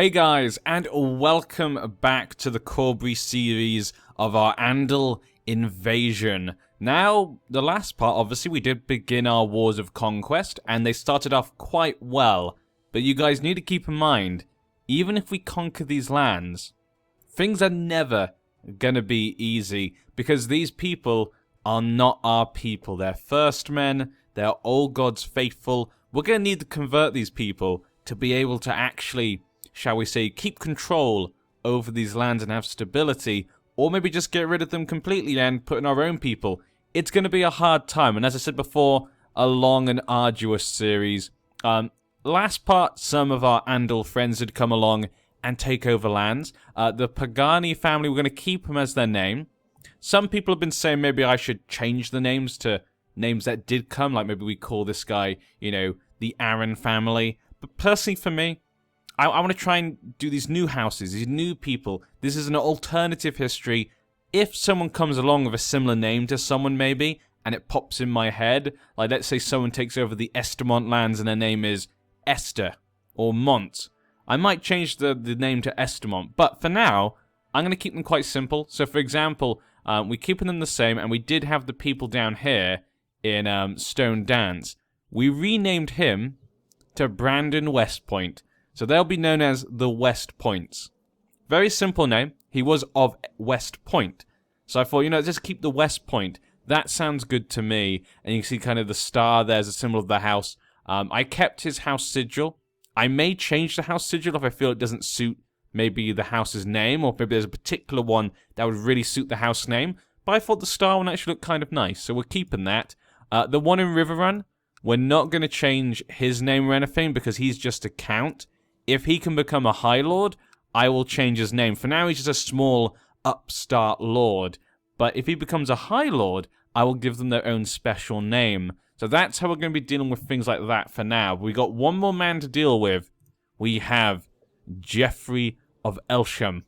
Hey guys, and welcome back to the Corbury series of our Andal invasion. Now, the last part, obviously, we did begin our wars of conquest, and they started off quite well. But you guys need to keep in mind, even if we conquer these lands, things are never gonna be easy, because these people are not our people. They're first men, they're old gods faithful. We're gonna need to convert these people to be able to actually, shall we say, keep control over these lands and have stability, or maybe just get rid of them completely and put in our own people. It's going to be a hard time, and as I said before, a long and arduous series. Last part, some of our Andal friends had come along and take over lands. The Pagani family, we're going to keep them as their name. Some people have been saying maybe I should change the names to names that did come, like maybe we call this guy, you know, the Aaron family. But personally for me, I want to try and do these new houses, these new people. This is an alternative history. If someone comes along with a similar name to someone maybe, and it pops in my head, like let's say someone takes over the Estermont lands and their name is Esther or Mont, I might change the name to Estermont. But for now, I'm going to keep them quite simple. So for example, we're keeping them the same, and we did have the people down here in Stone Dance. We renamed him to Brandon Westpoint. So they'll be known as the West Points. Very simple name. He was of West Point. So I thought, you know, just keep the West Point. That sounds good to me. And you can see kind of the star there as a symbol of the house. I kept his house sigil. I may change the house sigil if I feel it doesn't suit maybe the house's name, or maybe there's a particular one that would really suit the house name. But I thought the star one actually looked kind of nice, so we're keeping that. The one in Riverrun, we're not going to change his name or anything because he's just a count. If he can become a High Lord, I will change his name. For now, he's just a small upstart lord. But if he becomes a High Lord, I will give them their own special name. So that's how we're going to be dealing with things like that for now. We got one more man to deal with. We have Geoffrey of Elsham.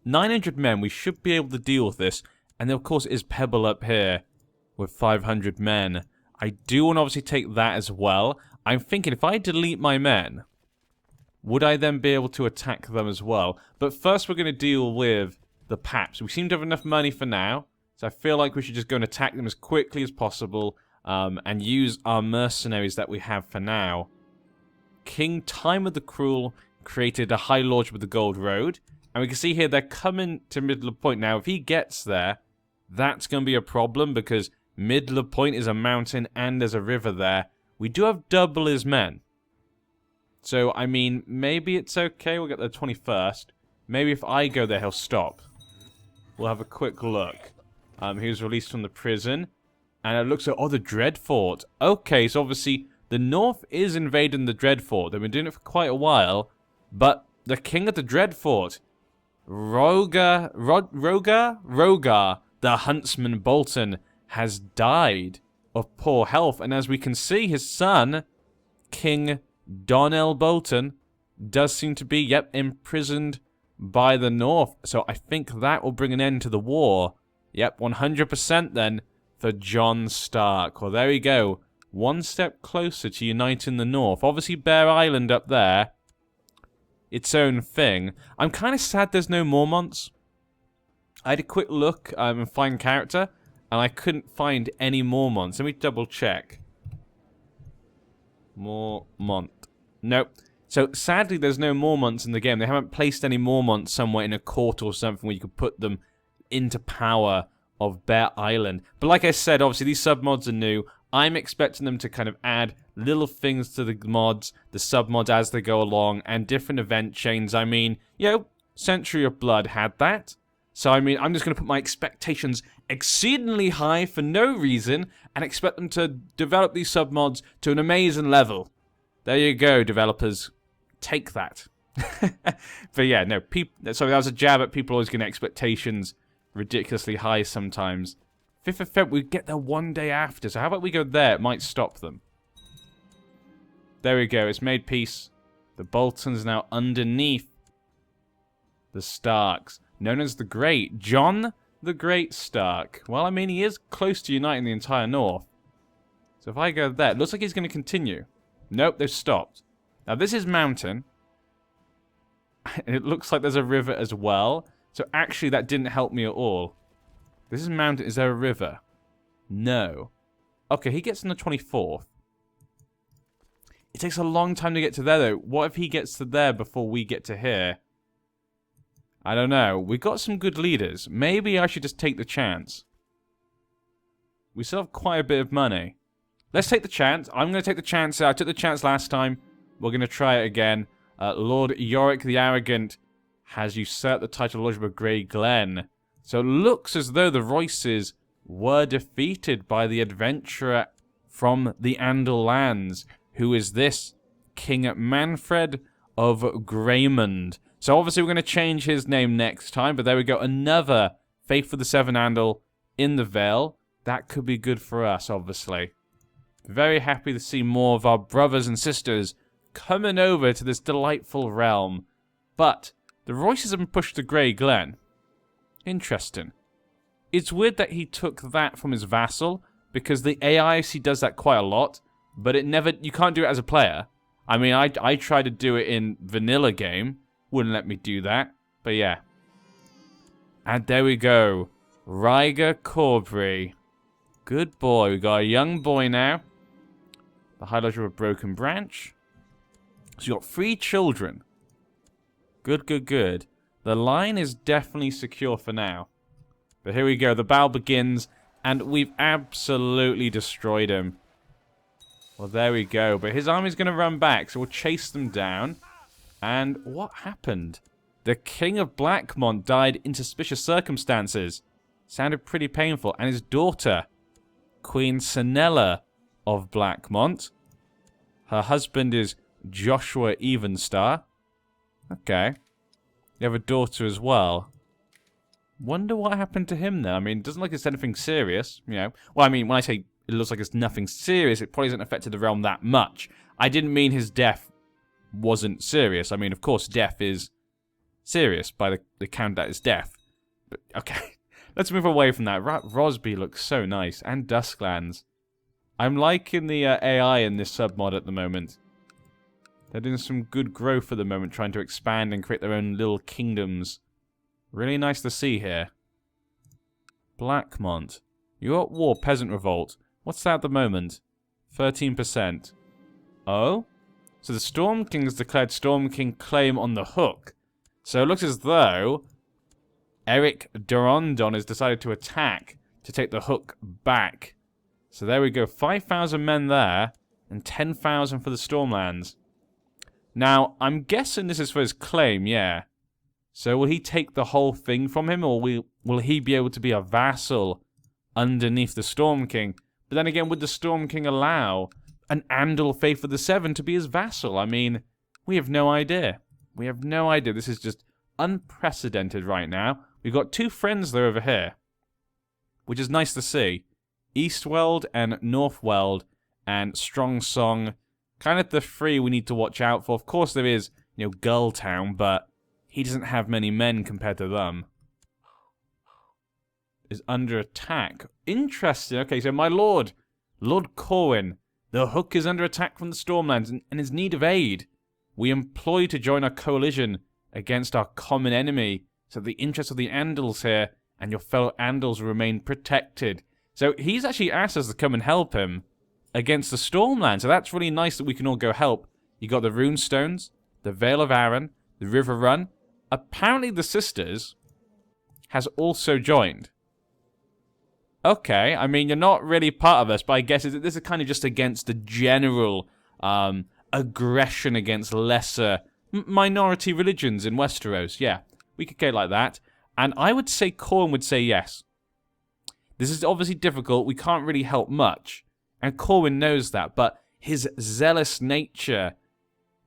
900 men, we should be able to deal with this. And there, of course, is Pebble up here with 500 men. I do want to obviously take that as well. I'm thinking if I delete my men, would I then be able to attack them as well? But first we're going to deal with the Paps. We seem to have enough money for now, so I feel like we should just go and attack them as quickly as possible and use our mercenaries that we have for now. King Time of the Cruel created a High Lodge with the Gold Road, and we can see here they're coming to Middle of Point. Now, if he gets there, that's going to be a problem because Middle of Point is a mountain and there's a river there. We do have double his men. So, I mean, maybe it's okay. We'll get the 21st. Maybe if I go there, he'll stop. We'll have a quick look. He was released from the prison. And it looks like, oh, the Dreadfort. Okay, so obviously, the North is invading the Dreadfort. They've been doing it for quite a while. But the king of the Dreadfort, Rogar, the huntsman Bolton, has died of poor health. And as we can see, his son, King Donnell Bolton, does seem to be, imprisoned by the North. So I think that will bring an end to the war. 100% then for John Stark. Well, there we go. One step closer to uniting the North. Obviously, Bear Island up there, its own thing. I'm kind of sad there's no Mormonts. I had a quick look and find character, and I couldn't find any Mormonts. Let me double check. Mormont. Nope. So, sadly, there's no Mormonts in the game. They haven't placed any Mormonts somewhere in a court or something where you could put them into power of Bear Island. But like I said, obviously, these submods are new. I'm expecting them to kind of add little things to the mods, the submods as they go along, and different event chains. I mean, you know, Century of Blood had that. So, I mean, I'm just going to put my expectations exceedingly high for no reason and expect them to develop these submods to an amazing level. There you go, developers. Take that. But yeah, no, sorry, that was a jab at people always getting expectations ridiculously high sometimes. 5th of February, we get there one day after. So how about we go there? It might stop them. There we go. It's made peace. The Bolton's now underneath the Starks, known as the Great. John the Great Stark. Well, I mean, he is close to uniting the entire North. So if I go there, it looks like he's going to continue. Nope, they've stopped. Now, this is mountain. And it looks like there's a river as well. So actually, that didn't help me at all. This is mountain. Is there a river? No. Okay, he gets on the 24th. It takes a long time to get to there, though. What if he gets to there before we get to here? I don't know. We got some good leaders. Maybe I should just take the chance. We still have quite a bit of money. Let's take the chance. I'm going to take the chance. I took the chance last time. We're going to try it again. Lord Yorick the Arrogant has usurped the title of Lordship of Grey Glen. So it looks as though the Royces were defeated by the adventurer from the Andal lands. Who is this? King Manfred of Greymond. So obviously we're going to change his name next time. But there we go. Another Faith for the Seven Andal in the Vale. That could be good for us, obviously. Very happy to see more of our brothers and sisters coming over to this delightful realm. But the Royces have been pushed to Grey Glen. Interesting. It's weird that he took that from his vassal, because the AIC does that quite a lot, but it never, you can't do it as a player. I mean, I tried to do it in vanilla game, wouldn't let me do that, but yeah. And there we go. Ryger Corbry. Good boy, we got a young boy now. The High Lodge of a Broken Branch. So you got 3 children. Good, good, good. The line is definitely secure for now. But here we go, the battle begins, and we've absolutely destroyed him. Well, there we go. But his army's going to run back, so we'll chase them down. And what happened? The King of Blackmont died in suspicious circumstances. Sounded pretty painful. And his daughter, Queen Sanella of Blackmont. Her husband is Joshua Evenstar. Okay. You have a daughter as well. Wonder what happened to him then. I mean, it doesn't look like it's anything serious, you know. Well, I mean, when I say it looks like it's nothing serious, it probably hasn't affected the realm that much. I didn't mean his death wasn't serious. I mean, of course, death is serious by the count that is death. But, okay. Let's move away from that. Rosby looks so nice. And Dusklands. I'm liking the AI in this submod at the moment. They're doing some good growth at the moment, trying to expand and create their own little kingdoms. Really nice to see here. Blackmont. You're at war, Peasant Revolt. What's that at the moment? 13%. Oh? So the Storm King has declared Storm King claim on the Hook. So it looks as though Eric Durandon has decided to attack to take the Hook back. So there we go. 5,000 men there and 10,000 for the Stormlands. Now, I'm guessing this is for his claim, yeah. So will he take the whole thing from him, or will he be able to be a vassal underneath the Storm King? But then again, would the Storm King allow an Andal Faith of the Seven to be his vassal? I mean, we have no idea. We have no idea. This is just unprecedented right now. We've got 2 friends there over here, which is nice to see. Eastweld and Northweld and Strong Song. Kind of the 3 we need to watch out for. Of course, there is, you know, Gulltown, but he doesn't have many men compared to them. Is under attack. Interesting. Okay, so my lord, Lord Corwin, the Hook is under attack from the Stormlands and is in need of aid. We implore you to join our coalition against our common enemy, so the interests of the Andals here and your fellow Andals remain protected. So he's actually asked us to come and help him against the Stormlands. So that's really nice that we can all go help. You got the Runestones, the Vale of Arryn, the River Run. Apparently the Sisters has also joined. Okay, I mean, you're not really part of us, but I guess this is kind of just against the general aggression against lesser minority religions in Westeros. Yeah, we could get like that. And I would say Corwin would say yes. This is obviously difficult. We can't really help much. And Corwin knows that, but his zealous nature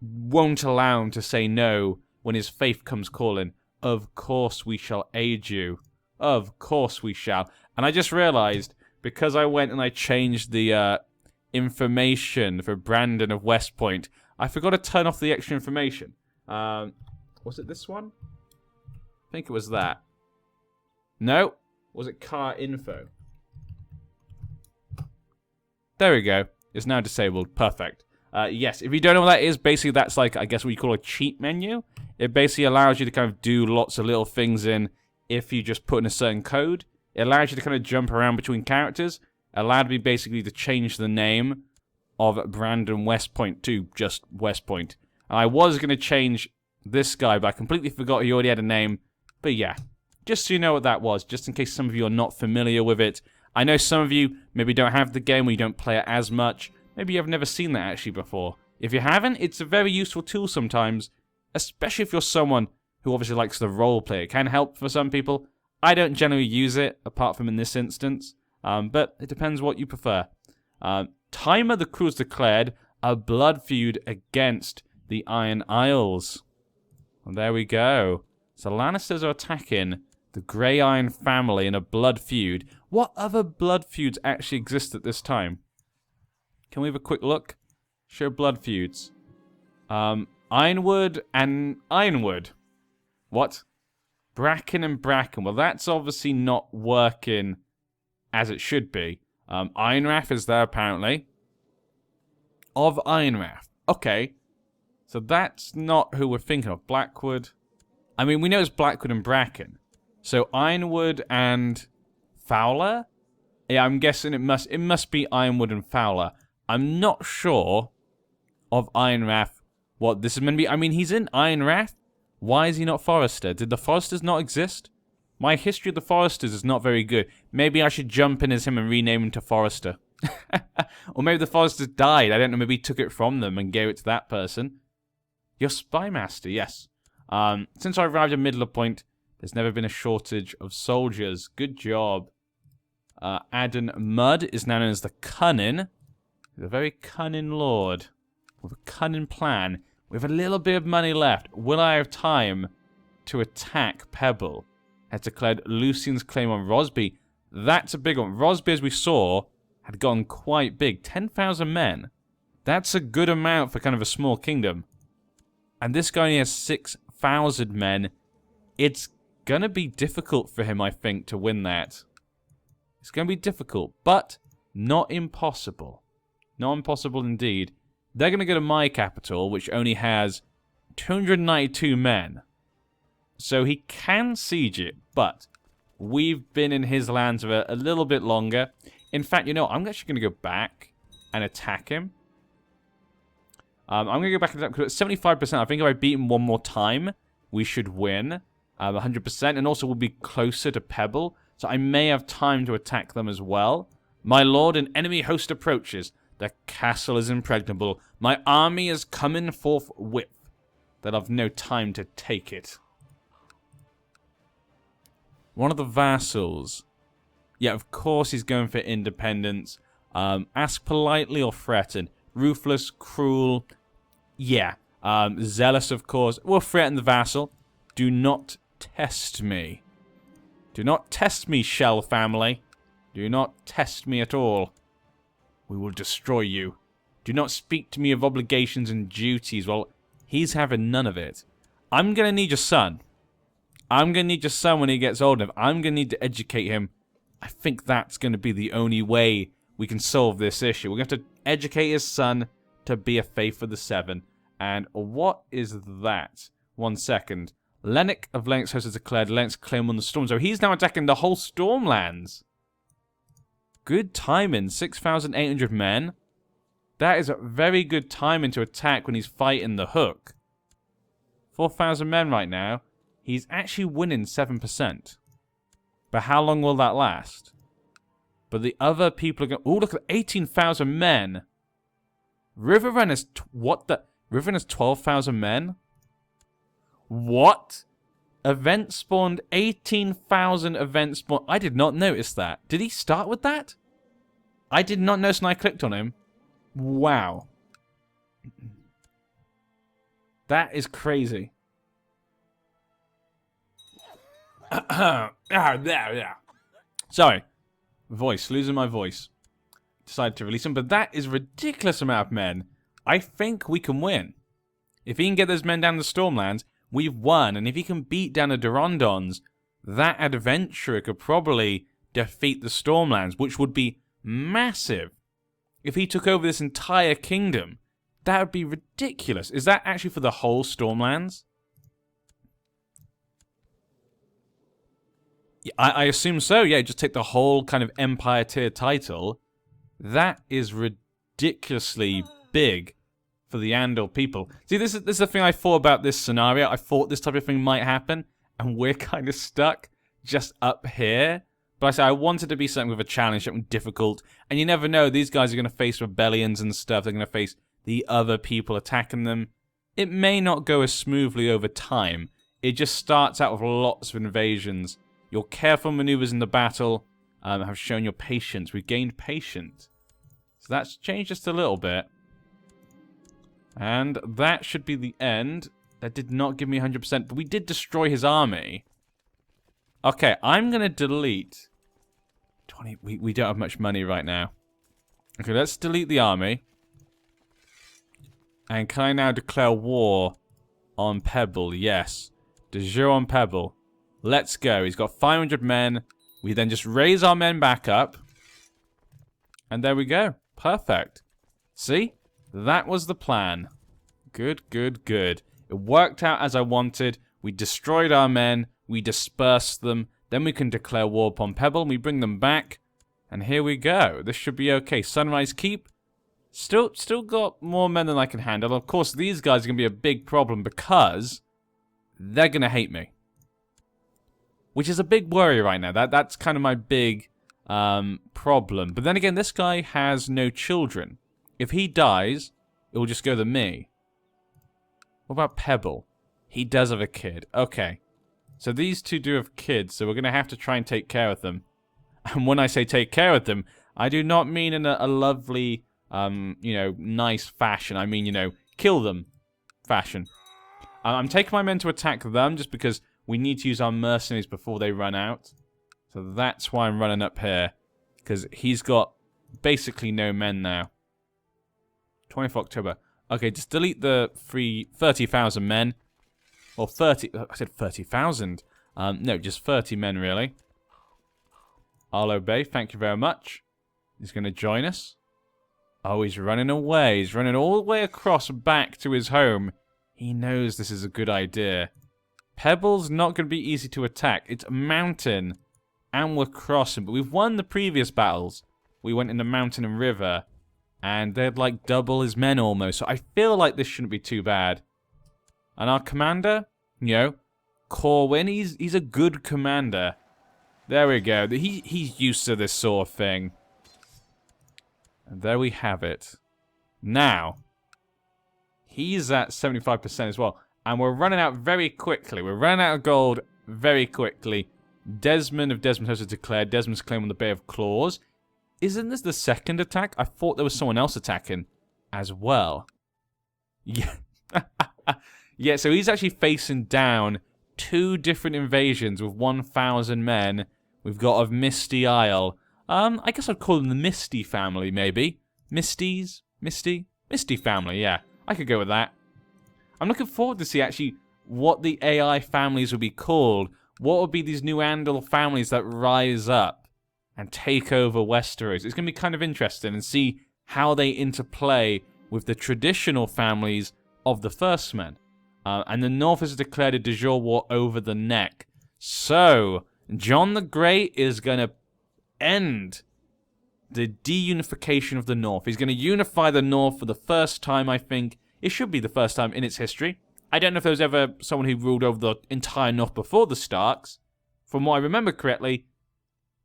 won't allow him to say no when his faith comes calling. Of course we shall aid you. Of course we shall. And I just realized, because I went and I changed the information for Brandon of West Point, I forgot to turn off the extra information. Was it this one? I think it was that. No. Was it car info? There we go. It's now disabled. Perfect. Yes, if you don't know what that is, basically that's like, I guess what you call a cheat menu. It basically allows you to kind of do lots of little things in if you just put in a certain code. It allows you to kind of jump around between characters. It allowed me basically to change the name of Brandon West Point to just West Point. And I was going to change this guy, but I completely forgot he already had a name. But yeah, just so you know what that was, just in case some of you are not familiar with it. I know some of you maybe don't have the game or you don't play it as much. Maybe you've never seen that actually before. If you haven't, it's a very useful tool sometimes, especially if you're someone who obviously likes the roleplay. It can help for some people. I don't generally use it, apart from in this instance, but it depends what you prefer. Timer the crew has declared a blood feud against the Iron Isles. And there we go. So Lannisters are attacking the Grey Iron family in a blood feud. What other blood feuds actually exist at this time? Can we have a quick look? Show blood feuds. Ironwood and Ironwood. What? Bracken and Bracken. Well, that's obviously not working as it should be. Ironrath is there, apparently. Of Ironrath. Okay. So that's not who we're thinking of. Blackwood. I mean, we know it's Blackwood and Bracken. So Ironwood and Fowler? Yeah, I'm guessing it must be Ironwood and Fowler. I'm not sure of Ironrath what this is meant to be. I mean, he's in Ironrath. Why is he not Forrester? Did the Forresters not exist? My history of the Forresters is not very good. Maybe I should jump in as him and rename him to Forrester. Or maybe the Forresters died. I don't know. Maybe he took it from them and gave it to that person. Your Spymaster, yes. Since I arrived at Middle Point, there's never been a shortage of soldiers. Good job. Adden Mudd is now known as the Cunning. He's a very cunning lord with a cunning plan. We have a little bit of money left. Will I have time to attack Pebble? Has declared Lucian's claim on Rosby. That's a big one. Rosby, as we saw, had gone quite big. 10,000 men. That's a good amount for kind of a small kingdom. And this guy only has 6,000 men. It's going to be difficult for him, I think, to win that. It's going to be difficult, but not impossible. Not impossible indeed. They're going to go to my capital, which only has 292 men. So he can siege it, but we've been in his lands for a little bit longer. In fact, you know, I'm actually going to go back and attack him. I'm going to go back and attack because at 75%, I think if I beat him one more time, we should win 100%. And also we'll be closer to Pebble, so I may have time to attack them as well. My lord, an enemy host approaches. The castle is impregnable. My army is coming forthwith. That I've no time to take it. One of the vassals. Yeah, of course he's going for independence. Ask politely or threaten. Ruthless, cruel. Yeah. Zealous, of course. We'll threaten the vassal. Do not test me. Do not test me, Shell family. Do not test me at all. We will destroy you. Do not speak to me of obligations and duties. Well, he's having none of it. I'm going to need your son. I'm going to need your son when he gets old enough. I'm going to need to educate him. I think that's going to be the only way we can solve this issue. We're going to have to educate his son to be a Faith of the Seven. And what is that? 1 second. Lennox of Lennox Host has declared Lennox claim on the storm. So he's now attacking the whole Stormlands. Good timing. 6,800 men. That is a very good timing to attack when he's fighting the Hook. 4,000 men right now. He's actually winning 7%. But how long will that last? But the other people are going... Oh, look at 18,000 men. Riverrun has... What the... Riverrun has 12,000 men? What? Event spawned 18,000 event spawn. I did not notice that. Did he start with that? I did not notice when I clicked on him. Wow. That is crazy. Sorry. Voice. Losing my voice. Decided to release him. But that is a ridiculous amount of men. I think we can win. If he can get those men down the Stormlands, we've won. And if he can beat down the Durondons, that adventurer could probably defeat the Stormlands, which would be massive. If he took over this entire kingdom, that would be ridiculous. Is that actually for the whole Stormlands? I assume so, yeah. Just take the whole kind of Empire tier title. That is ridiculously big for the Andal people. See, this is the thing I thought about this scenario. I thought this type of thing might happen, and we're kind of stuck just up here. But I said I wanted to be something with a challenge, something difficult. And you never know, these guys are going to face rebellions and stuff. They're going to face the other people attacking them. It may not go as smoothly over time. It just starts out with lots of invasions. Your careful maneuvers in the battle have shown your patience. We've gained patience. So that's changed just a little bit. And that should be the end. That did not give me 100%, but we did destroy his army. Okay, I'm going to delete... 20. We don't have much money right now. Okay, let's delete the army. And can I now declare war on Pebble? Yes. De jure on Pebble. Let's go. He's got 500 men. We then just raise our men back up. And there we go. Perfect. See? That was the plan. Good, good, good. It worked out as I wanted. We destroyed our men. We dispersed them. Then we can declare war upon Pebble. And we bring them back. And here we go. This should be okay. Sunrise Keep. Still got more men than I can handle. Of course, these guys are going to be a big problem because they're going to hate me. Which is a big worry right now. That's kind of my big problem. But then again, this guy has no children. If he dies, it will just go to me. What about Pebble? He does have a kid. Okay. So these two do have kids, so we're going to have to try and take care of them. And when I say take care of them, I do not mean in a lovely, you know, nice fashion. I mean, you know, kill them fashion. I'm taking my men to attack them just because we need to use our mercenaries before they run out. So that's why I'm running up here. Because he's got basically no men now. 20th October. Okay, just delete the 30,000 men. Or 30... I said 30,000. No, just 30 men, really. I'll obey. Thank you very much. He's going to join us. Oh, he's running away. He's running all the way across back to his home. He knows this is a good idea. Pebble's not going to be easy to attack. It's a mountain. And we're crossing. But we've won the previous battles. We went in the mountain and river. And they'd like double his men almost. So I feel like this shouldn't be too bad. And our commander, you know, Corwin, he's a good commander. There we go. He's used to this sort of thing. And there we have it. Now, he's at 75% as well. And we're running out very quickly. We're running out of gold very quickly. Desmond of Desmond has declared. Desmond's claim on the Bay of Claws. Isn't this the second attack? I thought there was someone else attacking as well. Yeah. Yeah, so he's actually facing down 2 different invasions with 1,000 men. We've got of Misty Isle. I guess I'd call them the Misty family, maybe. Misty family, yeah. I could go with that. I'm looking forward to see, actually, what the AI families would be called. What would be these new Andal families that rise up and take over Westeros? It's going to be kind of interesting and see how they interplay with the traditional families of the First Men. And the North has declared a de jure war over the neck. So, John the Great is going to end the deunification of the North. He's going to unify the North for the first time, I think. It should be the first time in its history. I don't know if there was ever someone who ruled over the entire North before the Starks. From what I remember correctly,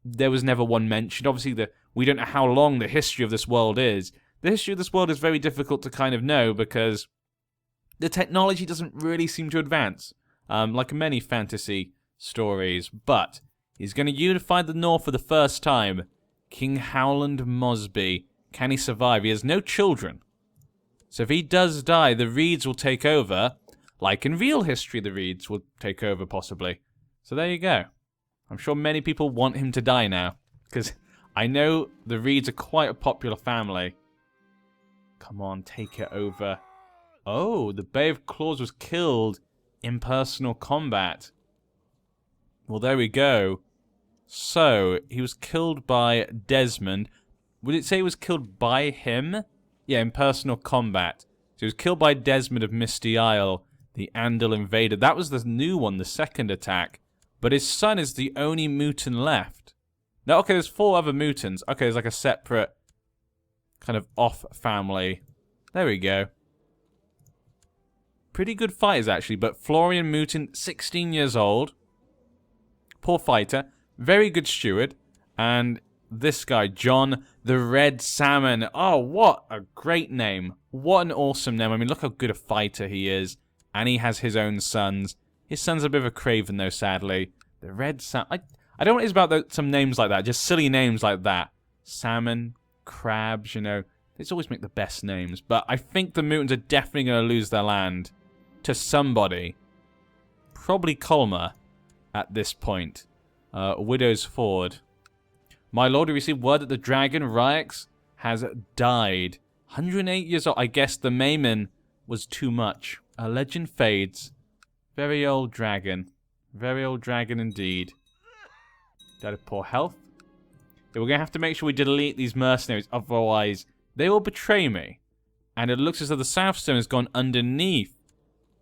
there was never one mentioned. Obviously, we don't know how long the history of this world is. The history of this world is very difficult to kind of know because the technology doesn't really seem to advance, like many fantasy stories. But he's going to unify the North for the first time. King Howland Mosby. Can he survive? He has no children. So if he does die, the Reeds will take over. Like in real history, the Reeds will take over, possibly. So there you go. I'm sure many people want him to die now. Because I know the Reeds are quite a popular family. Come on, take it over. Oh, the Bay of Claws was killed in personal combat. Well, there we go. So, he was killed by Desmond. Would it say he was killed by him? Yeah, in personal combat. So he was killed by Desmond of Misty Isle, the Andal invader. That was the new one, the second attack. But his son is the only mutant left. No, okay, there's 4 other mutants. Okay, there's like a separate kind of off family. There we go. Pretty good fighters, actually. But Florian mutant, 16 years old. Poor fighter. Very good steward. And this guy, John the Red Salmon. Oh, what a great name. What an awesome name. I mean, look how good a fighter he is. And he has his own sons. His son's a bit of a craven, though, sadly. The Red Salmon. I don't know what it is about some names like that. Just silly names like that. Salmon, crabs, you know. They always make the best names. But I think the mutants are definitely going to lose their land to somebody. Probably Colma at this point. Widow's Ford. My lord, we received word that the dragon, Ryx, has died. 108 years old. I guess the Mayman was too much. A legend fades. Very old dragon. Very old dragon indeed. Died of poor health. Yeah, we're going to have to make sure we delete these mercenaries, otherwise they will betray me. And it looks as though the Southstone has gone underneath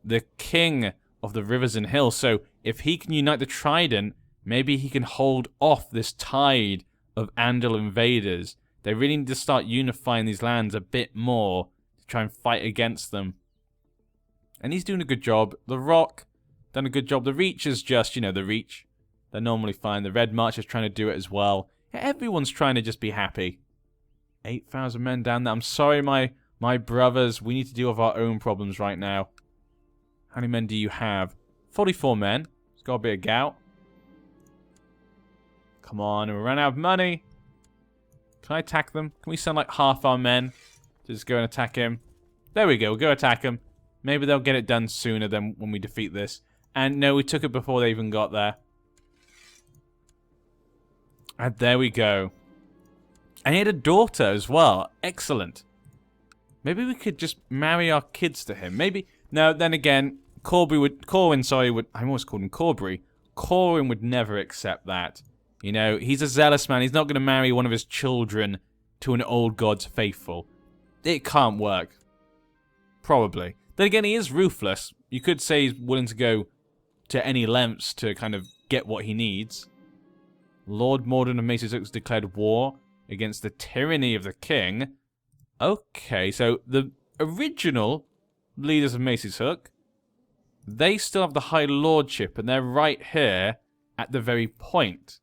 the king of the rivers and hills. So if he can unite the Trident, maybe he can hold off this tide of Andal invaders. They really need to start unifying these lands a bit more to try and fight against them. And he's doing a good job. The Rock, done a good job. The Reach is just, you know, the Reach. They're normally fine. The Red March is trying to do it as well. Everyone's trying to just be happy. 8,000 men down there. I'm sorry, my brothers. We need to deal with our own problems right now. How many men do you have? 44 men. It's got a bit of gout. Come on, we ran out of money. Can I attack them? Can we send like half our men to just go and attack him? There we go. We'll go attack him. Maybe they'll get it done sooner than when we defeat this. And no, we took it before they even got there. And there we go. And he had a daughter as well. Excellent. Maybe we could just marry our kids to him. Maybe. No, then again, Corwin would. I almost called him Corbury. Corwin would never accept that. You know, he's a zealous man. He's not going to marry one of his children to an old god's faithful. It can't work. Probably. Then again, he is ruthless. You could say he's willing to go to any lengths to kind of get what he needs. Lord Morden of Mace's Hook declared war against the tyranny of the king. Okay, so the original leaders of Mace's Hook, they still have the High Lordship, and they're right here at the very point.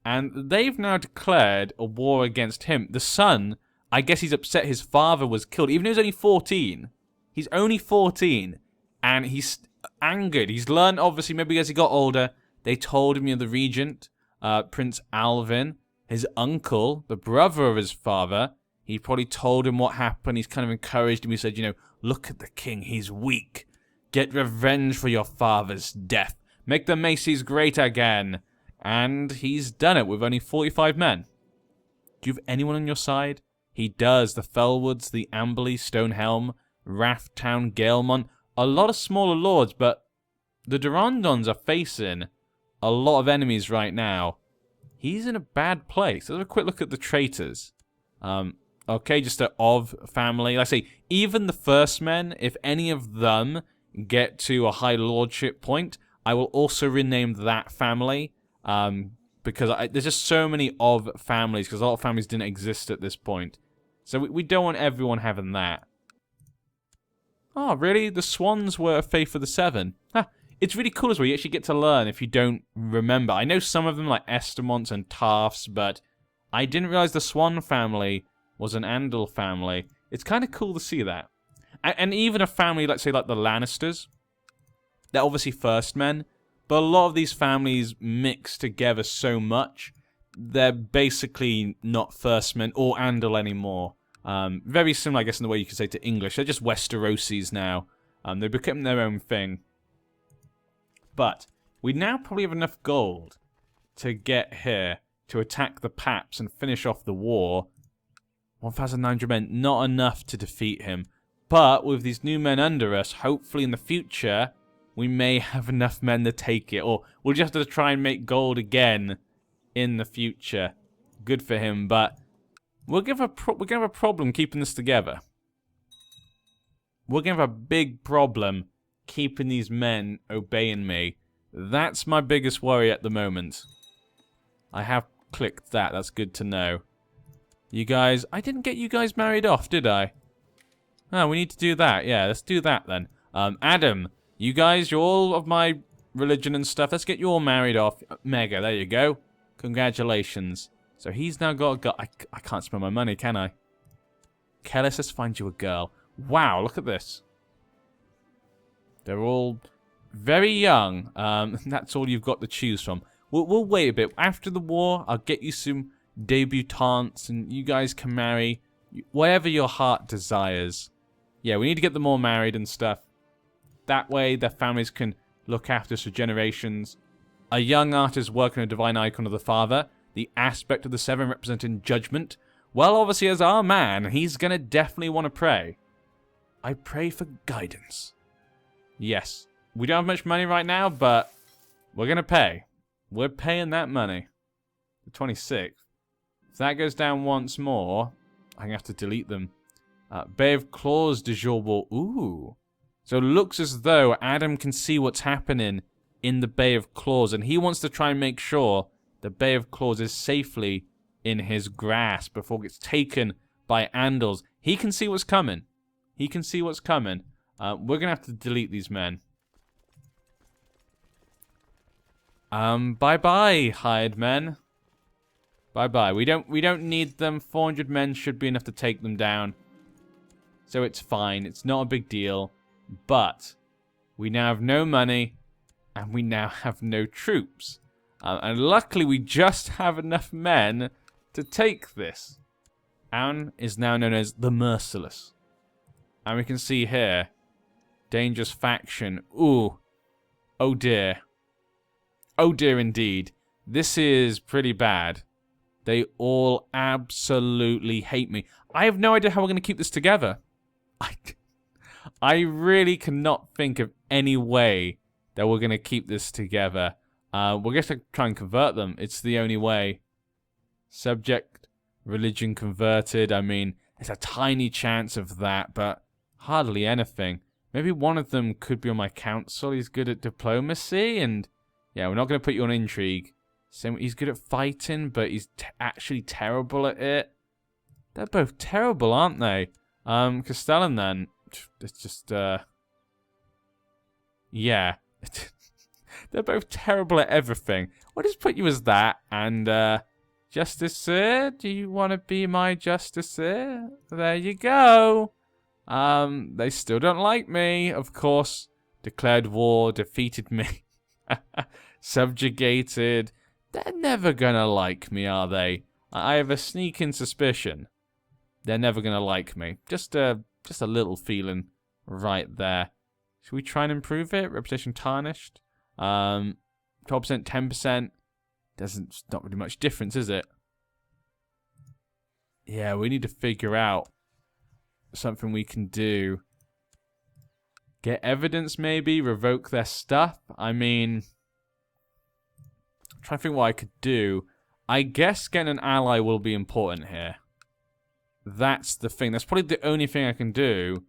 And they've now declared a war against him. The son, I guess he's upset his father was killed, even though he's only 14. He's only 14, and he's angered. He's learned, obviously, maybe as he got older, they told him, you know, the regent, Prince Alvin, his uncle, the brother of his father, he probably told him what happened. He's kind of encouraged him. He said, you know, look at the king. He's weak. Get revenge for your father's death. Make the Maces great again. And he's done it with only 45 men. Do you have anyone on your side? He does. The Fellwoods, the Amberley, Stonehelm, Rathtown, Galemont. A lot of smaller lords, but the Durandons are facing a lot of enemies right now. He's in a bad place. Let's have a quick look at the traitors. Okay, just a Of family. Like I say, even the first men, if any of them get to a high lordship point, I will also rename that family. Because there's just so many Of families, because a lot of families didn't exist at this point. So we don't want everyone having that. Oh, really? The Swans were a Faith of the Seven. Huh. It's really cool as well. You actually get to learn if you don't remember. I know some of them, like Estemonts and Tafts, but I didn't realize the Swan family was an Andal family. It's kind of cool to see that. And even a family, let's say, like the Lannisters. They're obviously first men, but a lot of these families mix together so much, they're basically not first men or Andal anymore. Very similar, I guess, in the way you could say to English. They're just Westeroses now. They become their own thing. But we now probably have enough gold to get here to attack the Paps and finish off the war. 1,900 men, not enough to defeat him. But with these new men under us, hopefully in the future, we may have enough men to take it. Or we'll just have to try and make gold again in the future. Good for him, but we're going to have a problem keeping this together. We're going to have a big problem keeping these men obeying me. That's my biggest worry at the moment. I have clicked that. That's good to know. You guys... I didn't get you guys married off, did I? Oh, we need to do that. Yeah, let's do that then. Adam, you guys, you're all of my religion and stuff. Let's get you all married off. Mega, there you go. Congratulations. So he's now got a girl. I can't spend my money, can I? Kellis, let's find you a girl. Wow, look at this. They're all very young. That's all you've got to choose from. We'll wait a bit. After the war, I'll get you some debutantes, and you guys can marry whatever your heart desires. Yeah, we need to get them all married and stuff. That way, their families can look after us for generations. A young artist working a divine icon of the father. The aspect of the seven representing judgment. Well, obviously, as our man, he's going to definitely want to pray. I pray for guidance. Yes. We don't have much money right now, but we're going to pay. We're paying that money. The 26th. If that goes down once more, I'm going to have to delete them. Bay of Claws de jour. Ooh. So it looks as though Adam can see what's happening in the Bay of Claws, and he wants to try and make sure the Bay of Claws is safely in his grasp before it gets taken by Andals. He can see what's coming. He can see what's coming. We're going to have to delete these men. Bye-bye, hired men. Bye-bye. We don't need them. 400 men should be enough to take them down. So it's fine. It's not a big deal. But we now have no money, and we now have no troops. And luckily, we just have enough men to take this. Aaron is now known as the Merciless. And we can see here, dangerous faction. Ooh. Oh dear. Oh dear indeed. This is pretty bad. They all absolutely hate me. I have no idea how we're going to keep this together. I really cannot think of any way that we're going to keep this together. We're going to try and convert them. It's the only way. Subject, religion converted. I mean, there's a tiny chance of that, but hardly anything. Maybe one of them could be on my council. He's good at diplomacy, and yeah, we're not going to put you on intrigue. Same, he's good at fighting, but he's actually terrible at it. They're both terrible, aren't they? Castellan then. It's just, yeah. They're both terrible at everything. We'll just put you as that, and, Justicer, do you want to be my Justicer? There you go. They still don't like me, of course. Declared war, defeated me. Subjugated. They're never gonna like me, are they? I have a sneaking suspicion. They're never gonna like me. Just a little feeling right there. Should we try and improve it? Reputation tarnished. 12%, 10%. It's not really much difference, is it? Yeah, we need to figure out something we can do. Get evidence, maybe? Revoke their stuff? I mean, I'm trying to think what I could do. I guess getting an ally will be important here. That's the thing. That's probably the only thing I can do.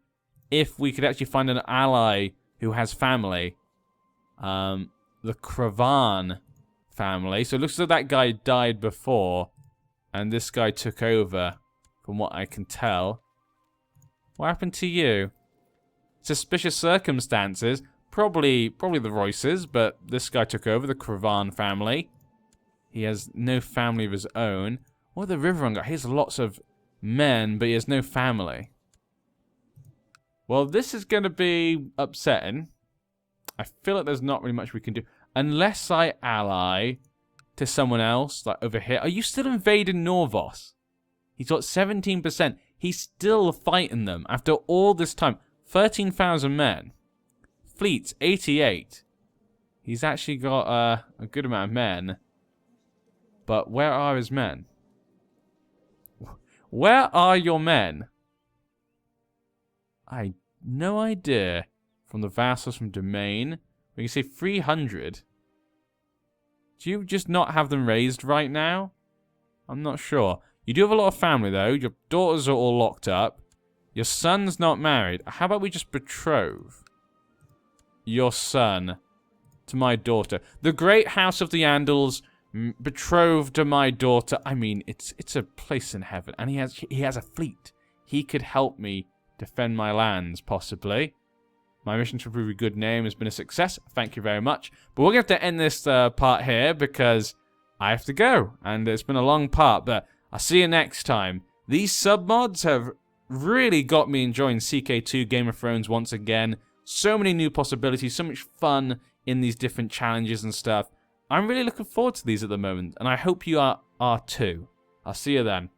If we could actually find an ally who has family. The Cravan family. So it looks like that guy died before. And this guy took over, from what I can tell. What happened to you? Suspicious circumstances. Probably the Royces, but this guy took over, the Cravan family. He has no family of his own. What the Riverrun guy? He has lots of men, but he has no family. Well, this is going to be upsetting. I feel like there's not really much we can do. Unless I ally to someone else, like over here. Are you still invading Norvos? He's got 17%. He's still fighting them after all this time. 13,000 men. Fleets, 88. He's actually got a good amount of men. But where are his men? Where are your men? I no idea. From the vassals from Domain. We can say 300. Do you just not have them raised right now? I'm not sure. You do have a lot of family, though. Your daughters are all locked up. Your son's not married. How about we just betroth your son to my daughter. The great house of the Andals, betrothed to my daughter. I mean, it's a place in heaven, and he has a fleet. He could help me defend my lands, possibly. My mission to prove a good name has been a success. Thank you very much. But we're going to have to end this part here because I have to go, and it's been a long part, but I'll see you next time. These submods have really got me enjoying CK2 Game of Thrones once again. So many new possibilities, so much fun in these different challenges and stuff. I'm really looking forward to these at the moment, and I hope you are too. I'll see you then.